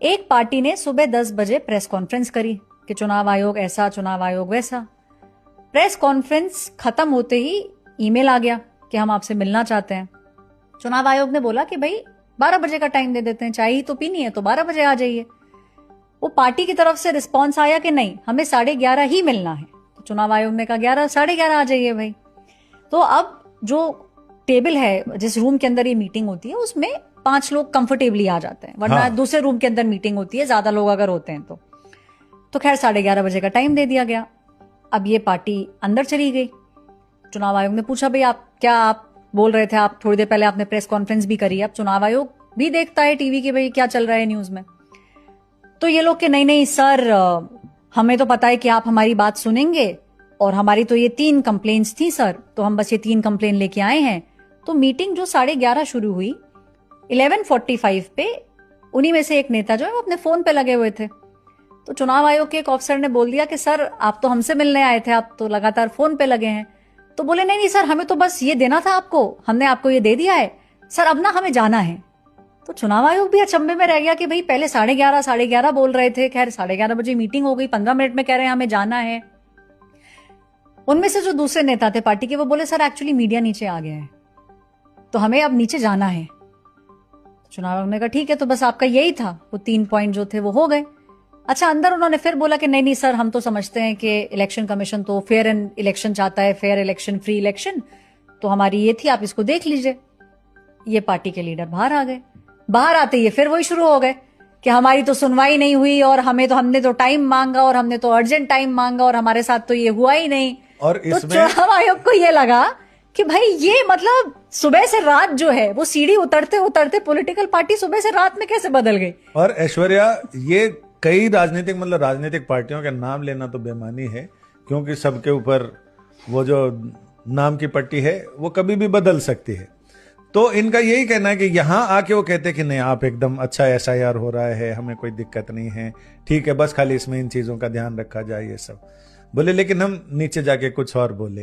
एक पार्टी ने सुबह 10 बजे प्रेस कॉन्फ्रेंस करी कि चुनाव आयोग ऐसा, चुनाव आयोग वैसा। प्रेस कॉन्फ्रेंस खत्म होते ही ईमेल आ गया कि हम आपसे मिलना चाहते हैं। चुनाव आयोग ने बोला कि भाई 12 बजे का टाइम दे देते हैं, चाय ही तो पीनी है तो 12 बजे आ जाइए। वो पार्टी की तरफ से रिस्पॉन्स आया कि नहीं, हमें 11:30 ही मिलना है। तो चुनाव आयोग ने कहा 11, 11:30 आ जाइए भाई। तो अब जो टेबल है, जिस रूम के अंदर ये मीटिंग होती है, उसमें 5 लोग कंफर्टेबली आ जाते हैं, वरना दूसरे रूम के अंदर मीटिंग होती है, ज्यादा लोग अगर होते हैं तो खैर 11:30 बजे का टाइम दे दिया गया। अब ये पार्टी अंदर चली गई। चुनाव आयोग ने पूछा भाई आप बोल रहे थे, आप थोड़ी देर पहले आपने प्रेस कॉन्फ्रेंस भी करी है, अब चुनाव आयोग भी देखता है टीवी के भाई क्या चल रहा है न्यूज में। तो ये लोग कि नहीं सर, हमें तो पता है कि आप हमारी बात सुनेंगे और हमारी तो ये 3 कंप्लेंट्स थी सर, तो हम बस ये 3 कंप्लेन लेके आए हैं। तो मीटिंग जो 11:30 शुरू हुई, 11:45 पे उन्हीं में से एक नेता जो है वो अपने फोन पे लगे हुए थे। तो चुनाव आयोग के एक ऑफिसर ने बोल दिया कि सर आप तो हमसे मिलने आए थे, आप तो लगातार फोन पे लगे हैं। तो बोले नहीं सर, हमें तो बस ये देना था आपको, हमने आपको ये दे दिया है सर, अब ना हमें जाना है। तो चुनाव आयोग भी अचंभे में रह गया कि भाई पहले 11:30 बोल रहे थे, खैर 11:30 बजे मीटिंग हो गई, 15 मिनट में कह रहे हैं हमें जाना है। उनमें से जो दूसरे नेता थे पार्टी के, वो बोले सर एक्चुअली मीडिया नीचे आ गया है तो हमें अब नीचे जाना है। चुनाव आयोग ने कहा ठीक है, तो बस आपका यही था, वो 3 पॉइंट जो थे वो हो गए। अच्छा, अंदर उन्होंने फिर बोला कि नहीं सर, हम तो समझते हैं कि इलेक्शन कमीशन तो फेयर एंड इलेक्शन चाहता है, फेयर इलेक्शन, फ्री इलेक्शन, तो हमारी ये थी, आप इसको देख लीजिए। ये पार्टी के लीडर बाहर आ गए। बाहर आते ही फिर वही शुरू हो गए कि हमारी तो सुनवाई नहीं हुई और हमने तो टाइम मांगा और हमने तो अर्जेंट टाइम मांगा और हमारे साथ तो ये हुआ ही नहीं। और तो चुनाव आयोग को ये लगा कि भाई ये मतलब सुबह से रात जो है वो सीढ़ी उतरते उतरते पॉलिटिकल पार्टी सुबह से रात में कैसे बदल गई। और ऐश्वर्या, ये कई राजनीतिक पार्टियों का नाम लेना तो बेमानी है, क्योंकि सबके ऊपर वो जो नाम की पट्टी है वो कभी भी बदल सकती है। तो इनका यही कहना है कि यहाँ आके वो कहते हैं कि नहीं, आप एकदम अच्छा SIR हो रहा है, हमें कोई दिक्कत नहीं है, ठीक है, बस खाली इसमें इन चीजों का ध्यान रखा जाए, ये सब बोले, लेकिन हम नीचे जाके कुछ और बोलेंगे।